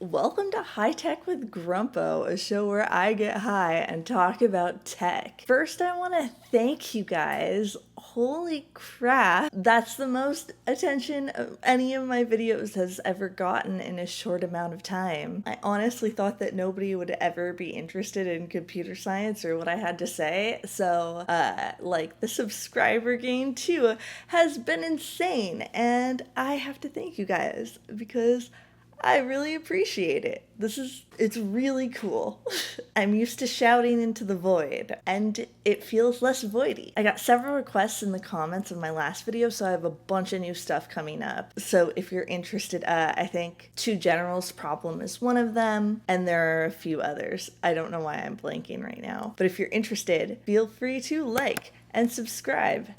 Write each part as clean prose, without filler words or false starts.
Welcome to High Tech with Grumpo, a show where I get high and talk about tech. First, I want to thank you guys. Holy crap, that's the most attention any of my videos has ever gotten in a short amount of time. I honestly thought that nobody would ever be interested in computer science or what I had to say, so the subscriber gain too has been insane, and I have to thank you guys because I really appreciate it. It's really cool. I'm used to shouting into the void, and it feels less voidy. I got several requests in the comments of my last video, so I have a bunch of new stuff coming up. So if you're interested, I think Two Generals Problem is one of them, and there are a few others. I don't know why I'm blanking right now. But if you're interested, feel free to like and subscribe,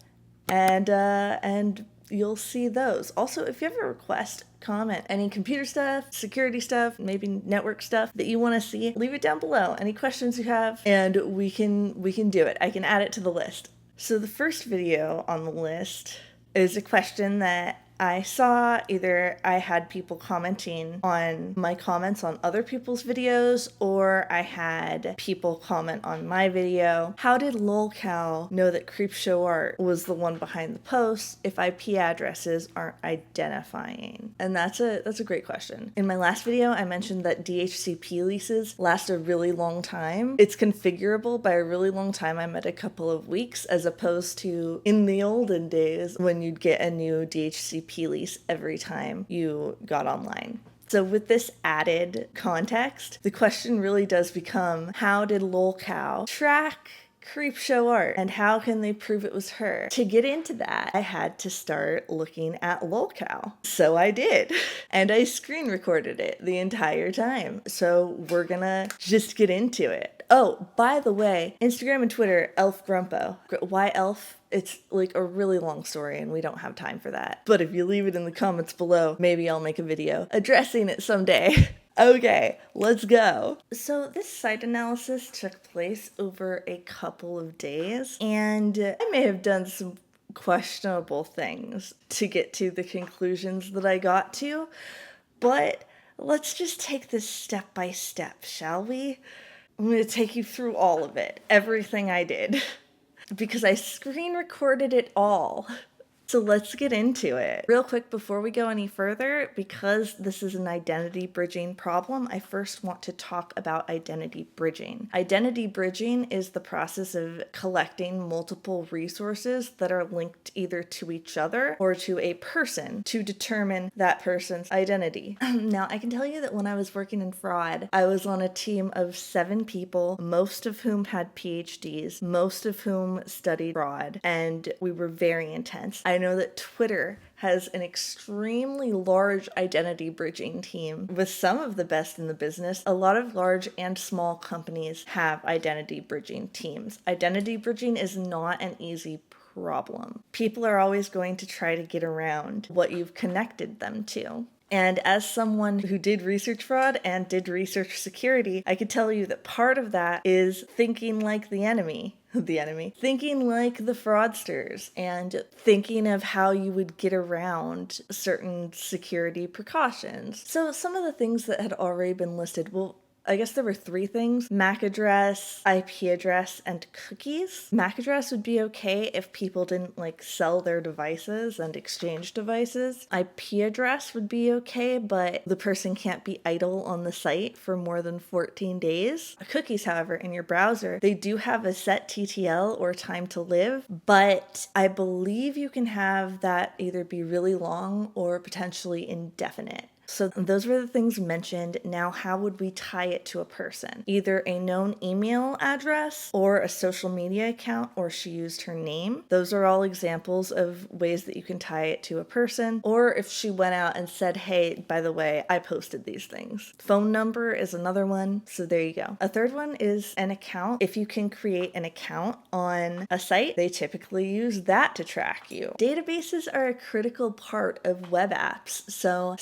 and you'll see those. Also, if you have a request, comment any computer stuff, security stuff, maybe network stuff that you want to see, leave it down below. Any questions you have, and we can do it. I can add it to the list. So the first video on the list is a question that I saw. Either I had people commenting on my comments on other people's videos, or I had people comment on my video. How did lolcow know that Creepshow Art was the one behind the post if IP addresses aren't identifying? And that's a great question. In my last video, I mentioned that DHCP leases last a really long time. It's configurable by a really long time. I'm at a couple of weeks, as opposed to in the olden days when you'd get a new DHCP lease every time you got online. So with this added context, the question really does become, how did lolcow track Creepshow Art, and how can they prove it was her? To get into that, I had to start looking at lolcow. So I did, and I screen recorded it the entire time. So we're gonna just get into it. Oh, by the way, Instagram and Twitter, Elf Grumpo. Why Elf? It's like a really long story and we don't have time for that. But if you leave it in the comments below, maybe I'll make a video addressing it someday. Okay, let's go. So this site analysis took place over a couple of days, and I may have done some questionable things to get to the conclusions that I got to, but let's just take this step by step, shall we? I'm going to take you through all of it, everything I did, because I screen recorded it all. So let's get into it. Real quick before we go any further, because this is an identity bridging problem, I first want to talk about identity bridging. Identity bridging is the process of collecting multiple resources that are linked either to each other or to a person to determine that person's identity. Now, I can tell you that when I was working in fraud, I was on a team of 7 people, most of whom had PhDs, most of whom studied fraud, and we were very intense. I know that Twitter has an extremely large identity bridging team with some of the best in the business. A lot of large and small companies have identity bridging teams. Identity bridging is not an easy problem. People are always going to try to get around what you've connected them to. And as someone who did research fraud and did research security, I could tell you that part of that is thinking like the enemy, thinking like the fraudsters, and thinking of how you would get around certain security precautions. So some of the things that had already been listed, well, I guess there were 3 things: MAC address, IP address, and cookies. MAC address would be okay if people didn't sell their devices and exchange devices. IP address would be okay, but the person can't be idle on the site for more than 14 days. Cookies, however, in your browser, they do have a set TTL or time to live, but I believe you can have that either be really long or potentially indefinite. So those were the things mentioned. Now, how would we tie it to a person? Either a known email address or a social media account, or she used her name. Those are all examples of ways that you can tie it to a person. Or if she went out and said, hey, by the way, I posted these things. Phone number is another one. So there you go. A third one is an account. If you can create an account on a site, they typically use that to track you. Databases are a critical part of web apps. So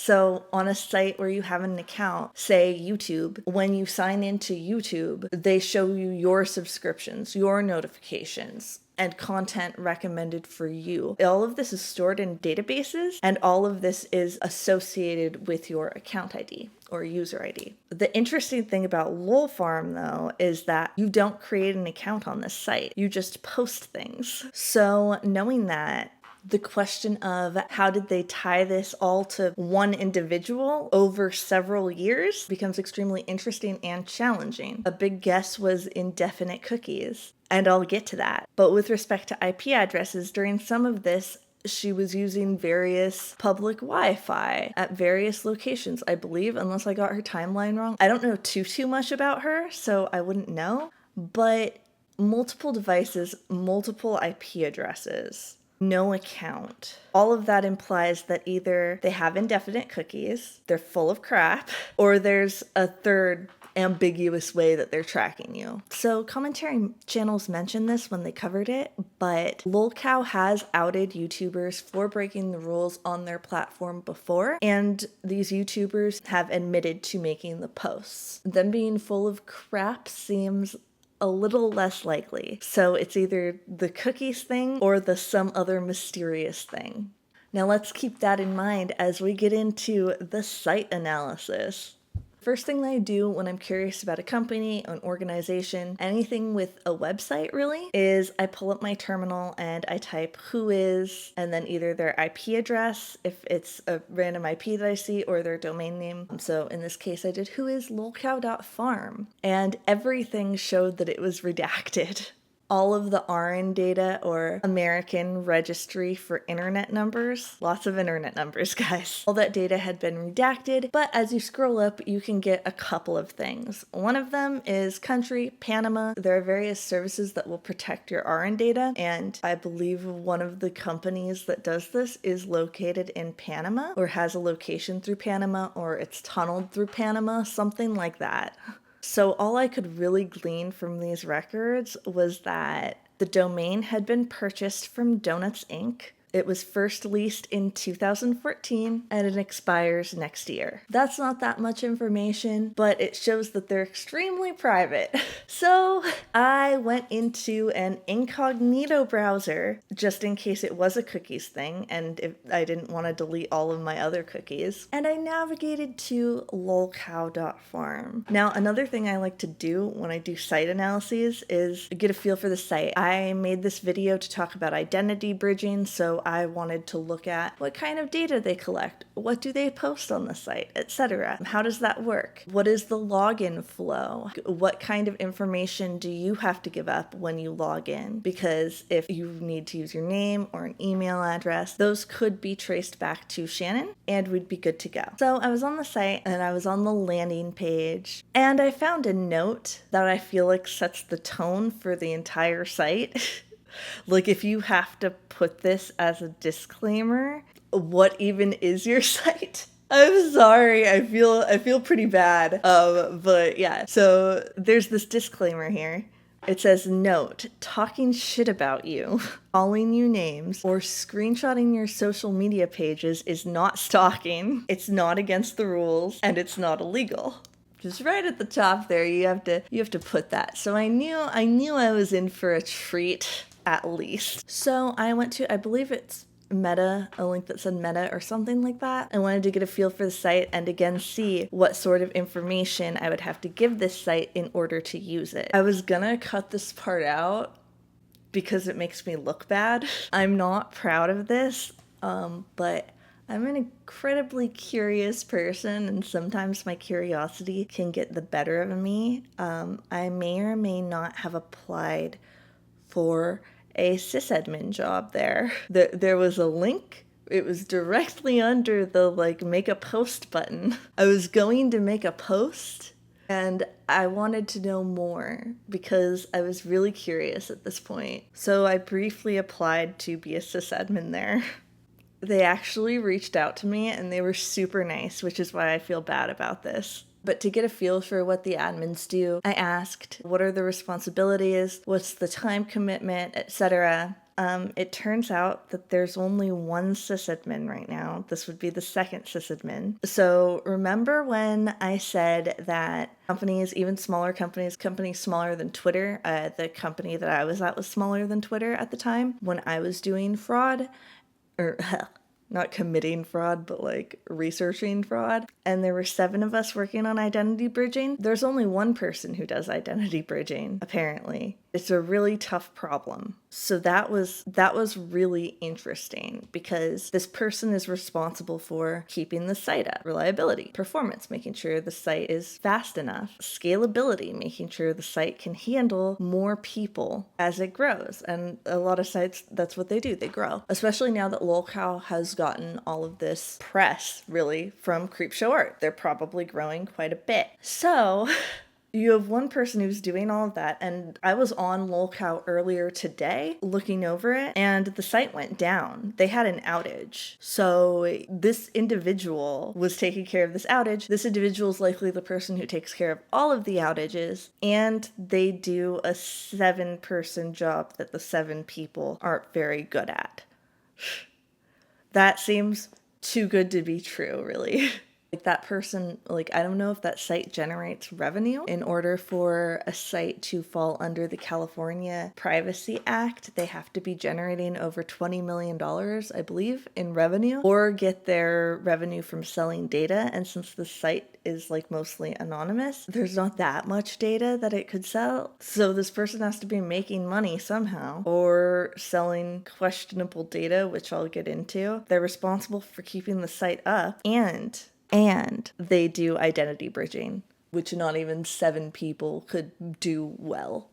on a site where you have an account, say YouTube, when you sign into YouTube, they show you your subscriptions, your notifications, and content recommended for you. All of this is stored in databases, and all of this is associated with your account ID or user ID. The interesting thing about lolfarm, though, is that you don't create an account on this site. You just post things. So knowing that, the question of how did they tie this all to one individual over several years becomes extremely interesting and challenging. A big guess was indefinite cookies, and I'll get to that. But with respect to IP addresses, during some of this, she was using various public Wi-Fi at various locations, I believe, unless I got her timeline wrong. I don't know too much about her, so I wouldn't know. But multiple devices, multiple IP addresses, no account. All of that implies that either they have indefinite cookies, they're full of crap, or there's a third ambiguous way that they're tracking you. So commentary channels mentioned this when they covered it, but lolcow has outed YouTubers for breaking the rules on their platform before, and these YouTubers have admitted to making the posts. Them being full of crap seems a little less likely. So it's either the cookies thing or the some other mysterious thing. Now let's keep that in mind as we get into the site analysis. First thing that I do when I'm curious about a company, an organization, anything with a website really, is I pull up my terminal and I type who is, and then either their IP address, if it's a random IP that I see, or their domain name. So in this case, I did who is lolcow.farm, and everything showed that it was redacted. All of the RN data, or American Registry for Internet Numbers, lots of internet numbers, guys. All that data had been redacted, but as you scroll up, you can get a couple of things. One of them is country, Panama. There are various services that will protect your RN data, and I believe one of the companies that does this is located in Panama, or has a location through Panama, or it's tunneled through Panama, something like that. So all I could really glean from these records was that the domain had been purchased from Donuts Inc. It was first leased in 2014 and it expires next year. That's not that much information, but it shows that they're extremely private. So I went into an incognito browser just in case it was a cookies thing and if I didn't want to delete all of my other cookies. And I navigated to lolcow.farm. Now, another thing I like to do when I do site analyses is get a feel for the site. I made this video to talk about identity bridging, so I wanted to look at what kind of data they collect, what do they post on the site, etc. How does that work? What is the login flow? What kind of information do you have to give up when you log in? Because if you need to use your name or an email address, those could be traced back to Shannon and we'd be good to go. So I was on the site and I was on the landing page and I found a note that I feel like sets the tone for the entire site. Like, if you have to put this as a disclaimer, what even is your site? I'm sorry, I feel pretty bad. But yeah, so there's this disclaimer here. It says, note, talking shit about you, calling you names, or screenshotting your social media pages is not stalking, it's not against the rules, and it's not illegal. Just right at the top there, you have to put that. So I knew I was in for a treat, at least. So I went to, I believe it's Meta, a link that said Meta or something like that. I wanted to get a feel for the site and again see what sort of information I would have to give this site in order to use it. I was gonna cut this part out because it makes me look bad. I'm not proud of this, but I'm an incredibly curious person, and sometimes my curiosity can get the better of me. I may or may not have applied for a sysadmin job there. There was a link. It was directly under the make a post button. I was going to make a post and I wanted to know more because I was really curious at this point. So I briefly applied to be a sysadmin there. They actually reached out to me and they were super nice, which is why I feel bad about this. But to get a feel for what the admins do, I asked, what are the responsibilities, what's the time commitment, etc. It turns out that there's only one sysadmin right now. This would be the second sysadmin. So remember when I said that companies, even smaller companies smaller than Twitter, the company that I was at was smaller than Twitter at the time, when I was doing fraud, or not committing fraud, but like researching fraud. And there were 7 of us working on identity bridging. There's only one person who does identity bridging, apparently. It's a really tough problem. So that was really interesting because this person is responsible for keeping the site up, reliability, performance, making sure the site is fast enough, scalability, making sure the site can handle more people as it grows. And a lot of sites, that's what they do, they grow. Especially now that lolcow has gotten all of this press, really, from Creepshow Art. They're probably growing quite a bit. So you have one person who's doing all of that, and I was on lolcow earlier today looking over it, and the site went down. They had an outage. So this individual was taking care of this outage. This individual is likely the person who takes care of all of the outages, and they do a 7-person job that the 7 people aren't very good at. That seems too good to be true, really. Like that person, like, I don't know if that site generates revenue. In order for a site to fall under the California Privacy Act, they have to be generating over $20 million, I believe, in revenue, or get their revenue from selling data. And since the site is like mostly anonymous, there's not that much data that it could sell. So this person has to be making money somehow, or selling questionable data, which I'll get into. They're responsible for keeping the site up, and they do identity bridging, which not even 7 people could do well.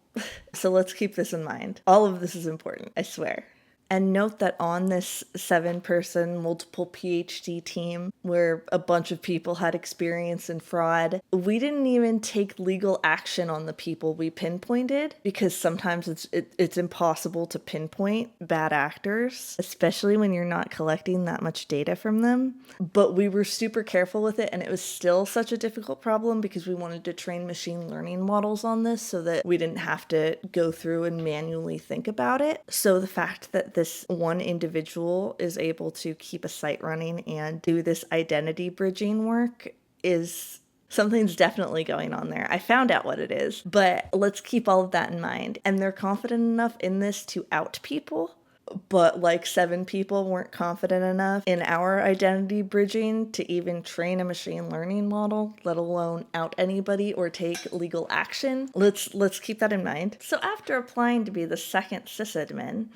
So let's keep this in mind. All of this is important, I swear. And note that on this 7-person multiple PhD team, where a bunch of people had experience in fraud, we didn't even take legal action on the people we pinpointed, because sometimes it's impossible to pinpoint bad actors, especially when you're not collecting that much data from them. But we were super careful with it, and it was still such a difficult problem because we wanted to train machine learning models on this so that we didn't have to go through and manually think about it. So the fact that this one individual is able to keep a site running and do this identity bridging work is something's definitely going on there. I found out what it is, but let's keep all of that in mind. And they're confident enough in this to out people, but like 7 people weren't confident enough in our identity bridging to even train a machine learning model, let alone out anybody or take legal action. Let's keep that in mind. So after applying to be the second sysadmin,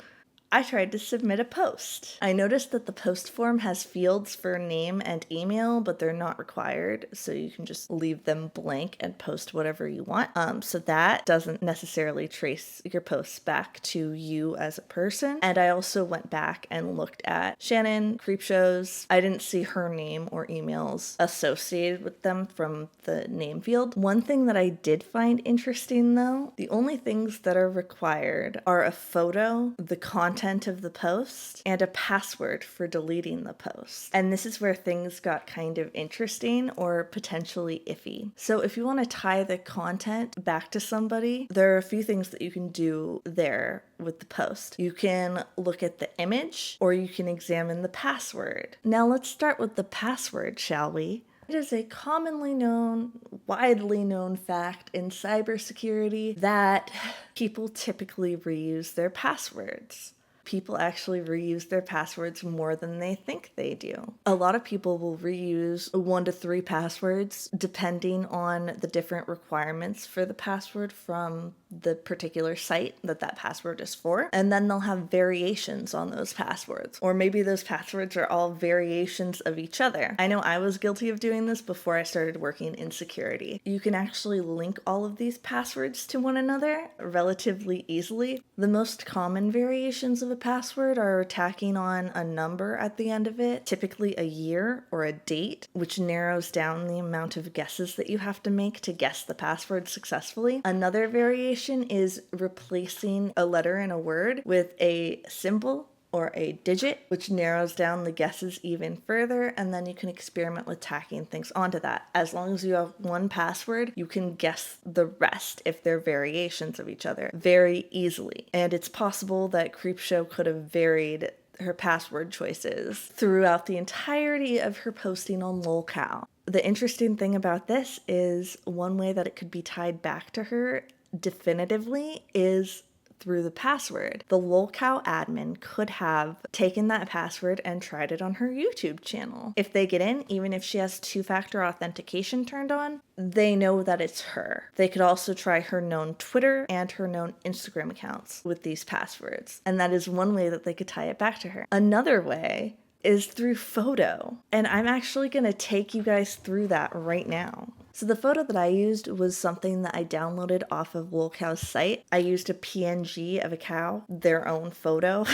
I tried to submit a post. I noticed that the post form has fields for name and email, but they're not required, so you can just leave them blank and post whatever you want. So that doesn't necessarily trace your posts back to you as a person. And I also went back and looked at Shannon Creepshow's. I didn't see her name or emails associated with them from the name field. One thing that I did find interesting, though, the only things that are required are a photo, the content of the post, and a password for deleting the post. And this is where things got kind of interesting or potentially iffy. So if you want to tie the content back to somebody, there are a few things that you can do there with the post. You can look at the image, or you can examine the password. Now let's start with the password, shall we? It is a commonly known, widely known fact in cybersecurity that people typically reuse their passwords. People actually reuse their passwords more than they think they do. A lot of people will reuse 1 to 3 passwords depending on the different requirements for the password from the particular site that that password is for. And then they'll have variations on those passwords. Or maybe those passwords are all variations of each other. I know I was guilty of doing this before I started working in security. You can actually link all of these passwords to one another relatively easily. The most common variations of a password are tacking on a number at the end of it, typically a year or a date, which narrows down the amount of guesses that you have to make to guess the password successfully. Another variation is replacing a letter in a word with a symbol or a digit, which narrows down the guesses even further, and then you can experiment with tacking things onto that. As long as you have one password, you can guess the rest if they're variations of each other very easily. And it's possible that Creepshow could have varied her password choices throughout the entirety of her posting on lolcow. The interesting thing about this is one way that it could be tied back to her definitively is through the password. The lolcow admin could have taken that password and tried it on her YouTube channel. If they get in, even if she has two-factor authentication turned on, they know that it's her. They could also try her known Twitter and her known Instagram accounts with these passwords. And that is one way that they could tie it back to her. Another way is through photo. And I'm actually going to take you guys through that right now. So the photo that I used was something that I downloaded off of lolcow's site. I used a PNG of a cow, their own photo.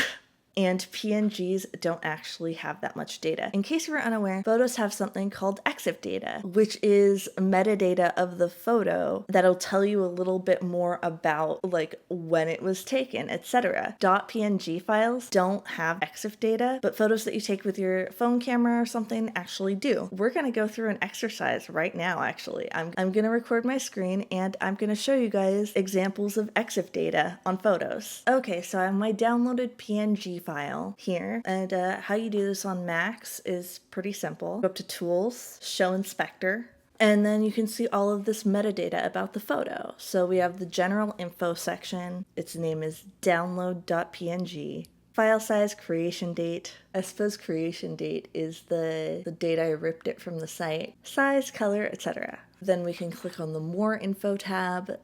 And PNGs don't actually have that much data. In case you were unaware, photos have something called EXIF data, which is metadata of the photo that'll tell you a little bit more about like when it was taken, etc. .png files don't have EXIF data, but photos that you take with your phone camera or something actually do. We're gonna go through an exercise right now, actually. I'm gonna record my screen and I'm gonna show you guys examples of EXIF data on photos. Okay, so I have my downloaded PNG file here, and how you do this on Macs is pretty simple. Go up to Tools, Show Inspector, and then you can see all of this metadata about the photo. So we have the general info section. Its name is download.png. File size, creation date. I suppose creation date is the date I ripped it from the site. Size, color, etc. Then we can click on the More Info tab,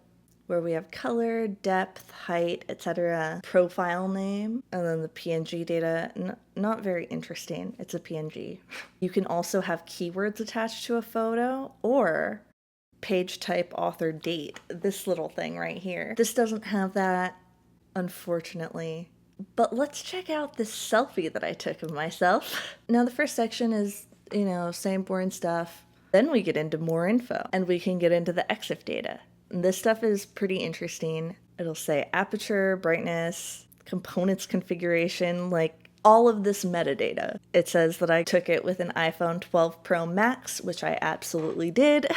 where we have color, depth, height, etc., profile name, and then the PNG data. Not very interesting. It's a PNG. You can also have keywords attached to a photo or page type, author, date. This little thing right here. This doesn't have that, unfortunately. But let's check out this selfie that I took of myself. Now the first section is, same boring stuff. Then we get into more info, and we can get into the EXIF data. This stuff is pretty interesting. It'll say aperture, brightness, components configuration, like all of this metadata. It says that I took it with an iPhone 12 Pro Max, which I absolutely did.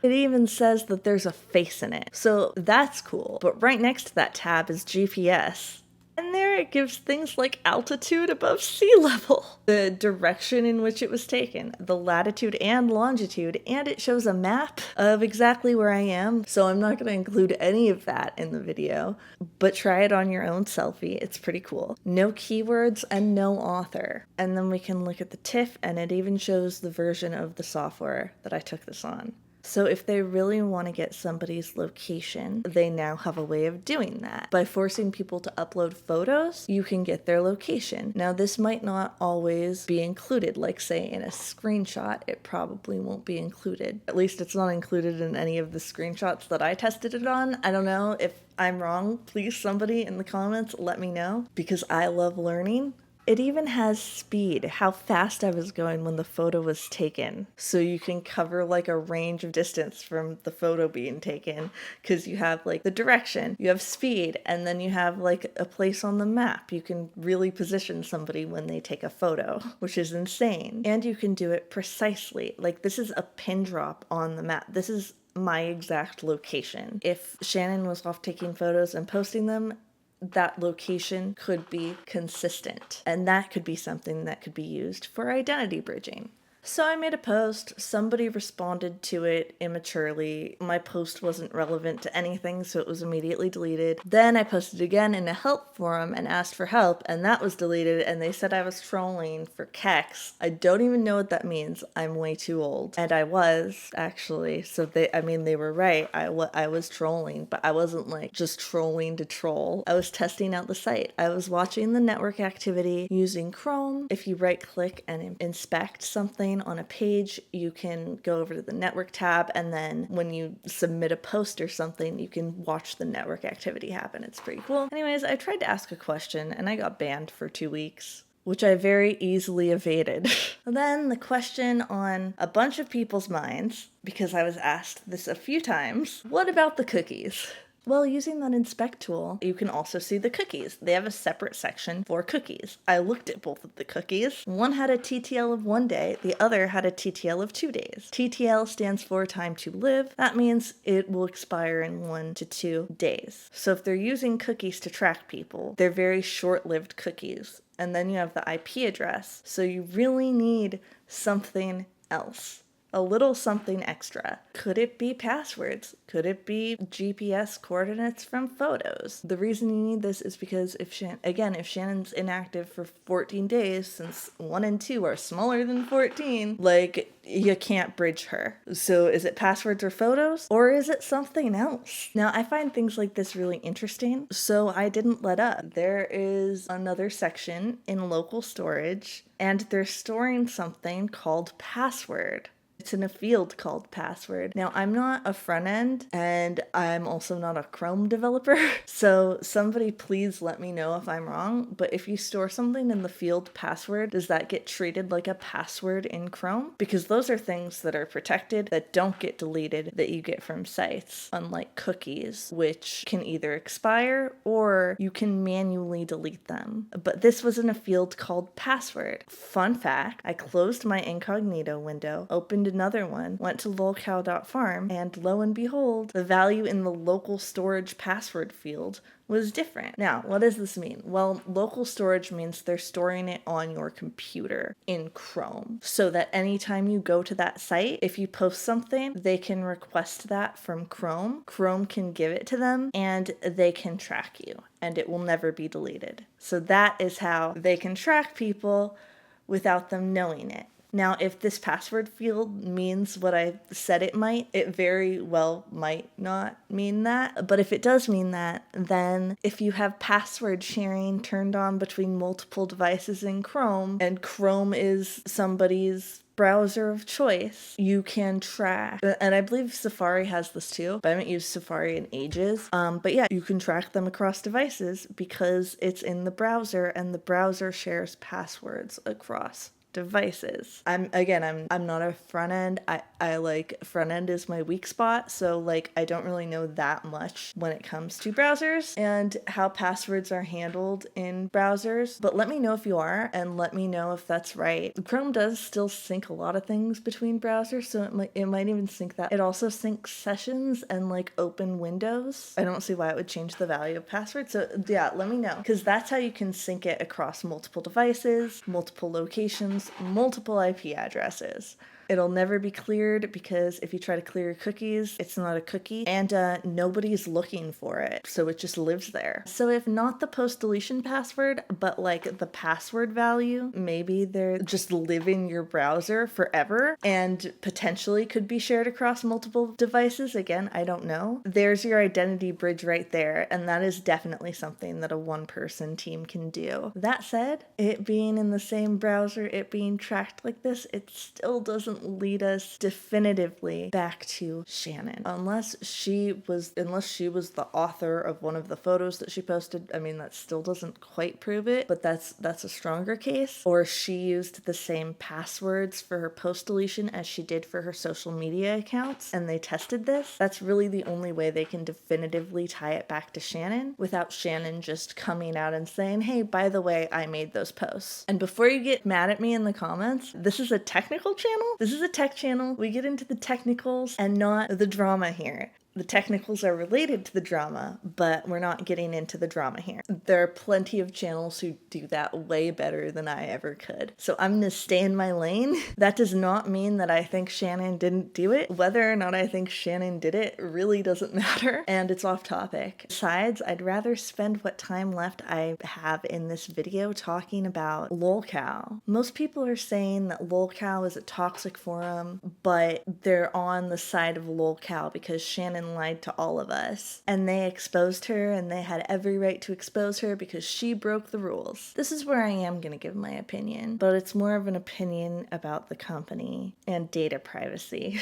It even says that there's a face in it. So that's cool. But right next to that tab is GPS. And there it gives things like altitude above sea level, the direction in which it was taken, the latitude and longitude, and it shows a map of exactly where I am. So I'm not going to include any of that in the video, but try it on your own selfie. It's pretty cool. No keywords and no author. And then we can look at the TIFF, and it even shows the version of the software that I took this on. So if they really want to get somebody's location, they now have a way of doing that. By forcing people to upload photos, you can get their location. Now this might not always be included, like say in a screenshot, it probably won't be included. At least it's not included in any of the screenshots that I tested it on. I don't know if I'm wrong. Please somebody in the comments let me know, because I love learning. It even has speed, how fast I was going when the photo was taken. So you can cover like a range of distance from the photo being taken, because you have like the direction, you have speed, and then you have like a place on the map. You can really position somebody when they take a photo, which is insane. And you can do it precisely. Like this is a pin drop on the map. This is my exact location. If Shannon was off taking photos and posting them, that location could be consistent, and that could be something that could be used for identity bridging. So I made a post, somebody responded to it immaturely. My post wasn't relevant to anything, so it was immediately deleted. Then I posted again in a help forum and asked for help, and that was deleted, and they said I was trolling for keks. I don't even know what that means. I'm way too old. And I was, actually, so they were right. I was trolling, but I wasn't like just trolling to troll. I was testing out the site. I was watching the network activity using Chrome. If you right click and inspect something on a page, you can go over to the network tab, and then when you submit a post or something, you can watch the network activity happen. It's pretty cool. Anyways, I tried to ask a question and I got banned for 2 weeks, which I very easily evaded. Then the question on a bunch of people's minds, because I was asked this a few times, what about the cookies? Well, using that inspect tool, you can also see the cookies. They have a separate section for cookies. I looked at both of the cookies. One had a TTL of 1 day, the other had a TTL of 2 days. TTL stands for time to live. That means it will expire in 1 to 2 days. So if they're using cookies to track people, they're very short-lived cookies. And then you have the IP address. So you really need something else. A little something extra. Could it be passwords? Could it be GPS coordinates from photos? The reason you need this is because if Shannon's inactive for 14 days, since 1 and 2 are smaller than 14, like, you can't bridge her. So is it passwords or photos? Or is it something else? Now, I find things like this really interesting, so I didn't let up. There is another section in local storage, and they're storing something called password. It's in a field called password. Now, I'm not a front end, and I'm also not a Chrome developer, so somebody please let me know if I'm wrong, but if you store something in the field password, does that get treated like a password in Chrome? Because those are things that are protected, that don't get deleted, that you get from sites, unlike cookies, which can either expire or you can manually delete them. But this was in a field called password. Fun fact, I closed my incognito window, opened another one, went to lolcow.farm, and lo and behold, the value in the local storage password field was different. Now, what does this mean? Well, local storage means they're storing it on your computer in Chrome, so that anytime you go to that site, if you post something, they can request that from Chrome. Chrome can give it to them, and they can track you, and it will never be deleted. So that is how they can track people without them knowing it. Now, if this password field means what I said it might, it very well might not mean that. But if it does mean that, then if you have password sharing turned on between multiple devices in Chrome, and Chrome is somebody's browser of choice, you can track, and I believe Safari has this too, but I haven't used Safari in ages. But yeah, you can track them across devices because it's in the browser, and the browser shares passwords across devices. I'm not a front end. I like front end is my weak spot, so like I don't really know that much when it comes to browsers and how passwords are handled in browsers. But let me know if you are, and let me know if that's right. Chrome does still sync a lot of things between browsers, so it might even sync that. It also syncs sessions and like open windows. I don't see why it would change the value of password. So yeah, let me know, because that's how you can sync it across multiple devices, multiple locations, multiple IP addresses. It'll never be cleared because if you try to clear your cookies, it's not a cookie, and nobody's looking for it, so it just lives there. So if not the post-deletion password, but like the password value, maybe they're just live in your browser forever and potentially could be shared across multiple devices. Again, I don't know. There's your identity bridge right there, and that is definitely something that a one-person team can do. That said, it being in the same browser, it being tracked like this, it still doesn't lead us definitively back to Shannon. Unless she was the author of one of the photos that she posted. I mean, that still doesn't quite prove it, but that's a stronger case. Or she used the same passwords for her post deletion as she did for her social media accounts, and they tested this. That's really the only way they can definitively tie it back to Shannon without Shannon just coming out and saying, hey, by the way, I made those posts. And before you get mad at me in the comments, this is a technical channel. This is a tech channel. We get into the technicals and not the drama here. The technicals are related to the drama, but we're not getting into the drama here. There are plenty of channels who do that way better than I ever could. So I'm gonna stay in my lane. That does not mean that I think Shannon didn't do it. Whether or not I think Shannon did it really doesn't matter, and it's off topic. Besides, I'd rather spend what time left I have in this video talking about lolcow. Most people are saying that lolcow is a toxic forum, but they're on the side of lolcow because Shannon lied to all of us, and they exposed her, and they had every right to expose her because she broke the rules. This is where I am going to give my opinion, but it's more of an opinion about the company and data privacy.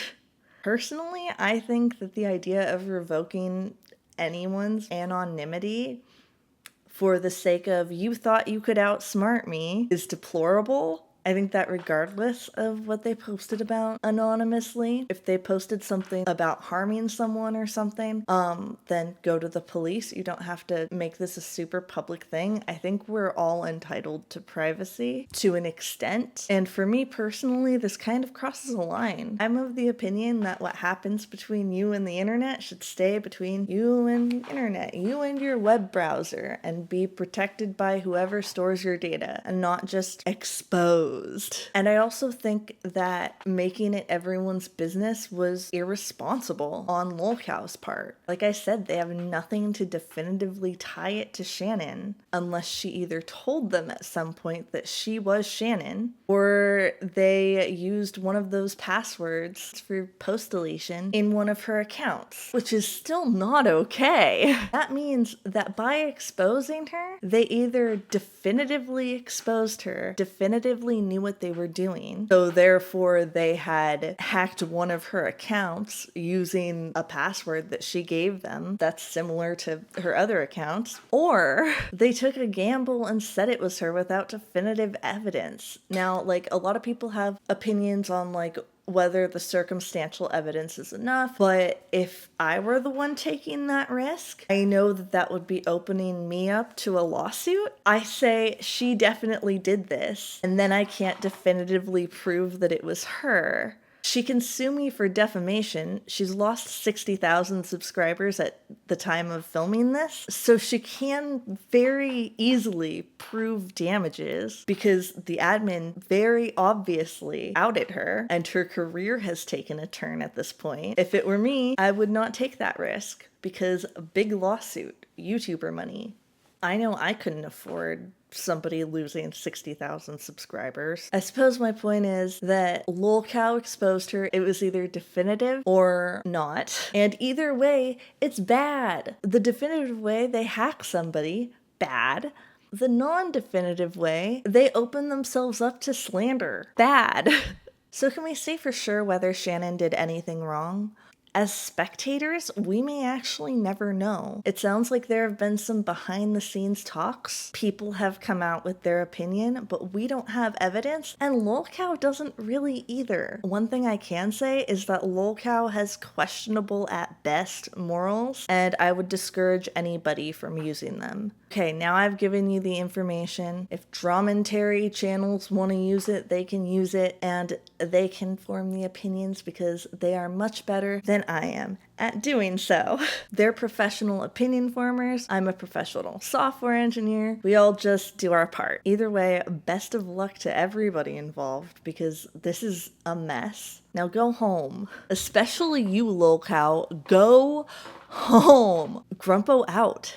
Personally, I think that the idea of revoking anyone's anonymity for the sake of you thought you could outsmart me is deplorable. I think that regardless of what they posted about anonymously, if they posted something about harming someone or something, then go to the police. You don't have to make this a super public thing. I think we're all entitled to privacy to an extent. And for me personally, this kind of crosses a line. I'm of the opinion that what happens between you and the internet should stay between you and the internet, you and your web browser, and be protected by whoever stores your data and not just exposed. And I also think that making it everyone's business was irresponsible on lolcow's part. Like I said, they have nothing to definitively tie it to Shannon unless she either told them at some point that she was Shannon, or they used one of those passwords for post deletion in one of her accounts, which is still not okay. That means that by exposing her, they either definitively exposed her, definitively knew what they were doing, so therefore they had hacked one of her accounts using a password that she gave them that's similar to her other accounts, or they took a gamble and said it was her without definitive evidence. Now, like, a lot of people have opinions on, like, whether the circumstantial evidence is enough, but if I were the one taking that risk, I know that that would be opening me up to a lawsuit. I say she definitely did this, and then I can't definitively prove that it was her. She can sue me for defamation. She's lost 60,000 subscribers at the time of filming this, so she can very easily prove damages because the admin very obviously outed her and her career has taken a turn at this point. If it were me, I would not take that risk because a big lawsuit, YouTuber money. I know I couldn't afford somebody losing 60,000 subscribers. I suppose my point is that lolcow exposed her. It was either definitive or not. And either way, it's bad. The definitive way, they hack somebody, bad. The non-definitive way, they open themselves up to slander, bad. So can we say for sure whether Shannon did anything wrong? As spectators, we may actually never know. It sounds like there have been some behind-the-scenes talks. People have come out with their opinion, but we don't have evidence, and lolcow doesn't really either. One thing I can say is that lolcow has questionable at best morals, and I would discourage anybody from using them. Okay, now I've given you the information. If Drummondary channels want to use it, they can use it, and they can form the opinions because they are much better than I am at doing so. They're professional opinion formers. I'm a professional software engineer. We all just do our part. Either way, best of luck to everybody involved because this is a mess. Now go home. Especially you, lolcow. Go home. Grumpo out.